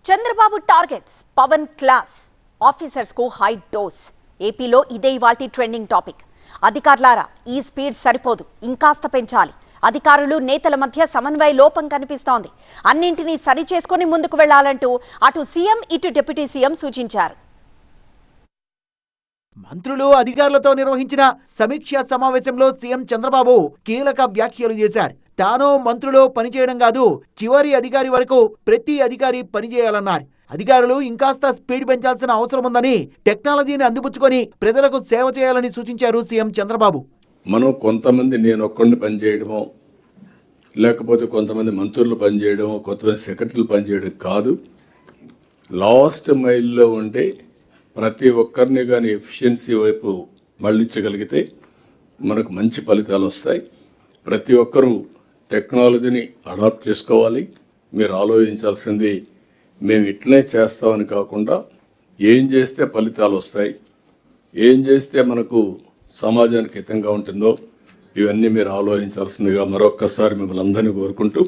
Chandrababu targets Pavan class officers కు high dose. ఏపీలో ఇదే ఇవాల్టి ట్రెండింగ్ టాపిక్. అధికారులారా ఈ స్పీడ్ సరిపోదు, ఇంకాస్త పెంచాలి. అధికారులు నేతల మధ్య సమన్వయ లోపం కనిపిస్తోంది. అన్నింటినీ సరి చేసుకుని ముందుకు వెళ్లాలంటూ అటు సీఎం ఇటు డిప్యూటీ సీఎం సూచించారు. మంత్రులు అధికారులతో నిర్వహించిన సమీక్షా సమావేశంలో సీఎం చంద్రబాబు కీలక వ్యాఖ్యలు చేశారు. తాను మంత్రులు పనిచేయడం కాదు, చివరి అధికారి వరకు ప్రతి అధికారి పనిచేయాలన్నారు. అధికారులు ఇంకాస్త స్పీడ్ పెంచాల్సిన అవసరం ఉందని, టెక్నాలజీని అందిపుచ్చుకొని ప్రజలకు సేవ చేయాలని సూచించారు సీఎం చంద్రబాబు. మనం కొంతమంది నేను ఒక్కడిని పనిచేయడమో, లేకపోతే కొంతమంది మంత్రులు పనిచేయడమో, కొంతమంది సెక్రటరీలు పనిచేయడం కాదు. లాస్ట్ మైల్లో ఉండే ప్రతి ఒక్కరిని కానీ ఎఫిషియన్సీ వైపు మళ్లించగలిగితే మనకు మంచి ఫలితాలు వస్తాయి. ప్రతి ఒక్కరూ టెక్నాలజీని అడాప్ట్ చేసుకోవాలి. మీరు ఆలోచించాల్సింది మేము ఇట్లనే చేస్తామని కాకుండా ఏం చేస్తే ఫలితాలు వస్తాయి, ఏం చేస్తే మనకు సమాజానికి హితంగా ఉంటుందో ఇవన్నీ మీరు ఆలోచించాల్సిందిగా మరొక్కసారి మిమ్మల్ని అందరినీ కోరుకుంటూ,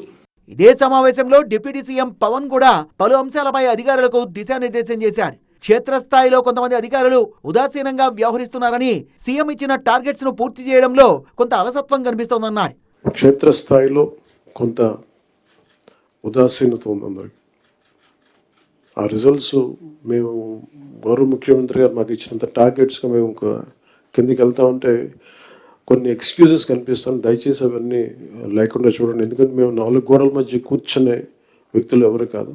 ఇదే సమావేశంలో డిప్యూటీ సీఎం పవన్ కూడా పలు అంశాలపై అధికారులకు దిశానిర్దేశం చేశారు. క్షేత్రస్థాయిలో కొంతమంది అధికారులు ఉదాసీనంగా వ్యవహరిస్తున్నారని, సీఎం ఇచ్చిన టార్గెట్స్ ను పూర్తి చేయడంలో కొంత అలసత్వం కనిపిస్తోందన్నారు. క్షేత్రస్థాయిలో కొంత ఉదాసీనత ఉందన్నారు. ఆ రిజల్ట్స్ మేము గౌరవ ముఖ్యమంత్రి గారు మాకు ఇచ్చినంత టార్గెట్స్గా మేము కిందికి వెళ్తామంటే కొన్ని ఎక్స్క్యూజెస్ కనిపిస్తాను. దయచేసి అవన్నీ లేకుండా చూడండి. ఎందుకంటే మేము 4 గోడల మధ్య కూర్చునే వ్యక్తులు ఎవరు కాదు.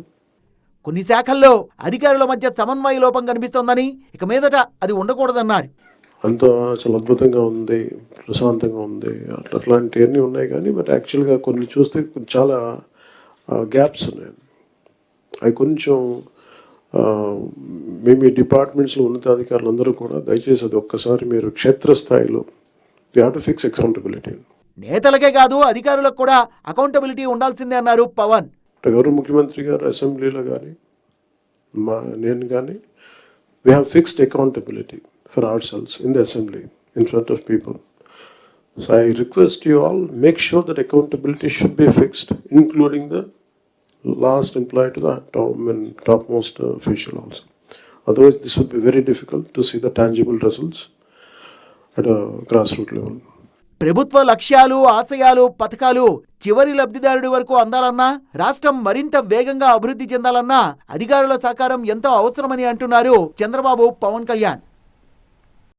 కొన్ని శాఖల్లో అధికారుల మధ్య సమన్వయ లోపం కనిపిస్తోందని, ఇక మీదట అది ఉండకూడదన్నారు. అంతా చాలా అద్భుతంగా ఉంది, ప్రశాంతంగా ఉంది, అట్లాంటివన్నీ ఉన్నాయి. కానీ బట్ యాక్చువల్గా కొన్ని చూస్తే చాలా గ్యాప్స్ ఉన్నాయి. అవి కొంచెం మేము ఈ డిపార్ట్మెంట్స్లో ఉన్నతాధికారులు అందరూ కూడా దయచేసి అది ఒక్కసారి మీరు క్షేత్రస్థాయిలో we have to fix accountability. నేతలకే కాదు అధికారులకు కూడా అకౌంటబిలిటీ ఉండాల్సిందే అన్నారు పవన్. గౌరవ ముఖ్యమంత్రి గారు అసెంబ్లీలో కానీ నేను కానీ we have fixed accountability for ourselves in the assembly in front of people. So I request you all, make sure that accountability should be fixed, including the last employee to the topmost official also. Otherwise this would be very difficult to see the tangible results at a grassroots level. ప్రభుత్వ లక్ష్యాలు, ఆశయాలు, పథకాలు చివరి లబ్ధిదారుడి వరకు అందాలన్నా, రాష్ట్రం మరింత వేగంగా అభివృద్ధి చెందాలన్నా అధికారుల సహకారం ఎంతో అవసరమని అంటున్నారు చంద్రబాబు, పవన్ కళ్యాణ్.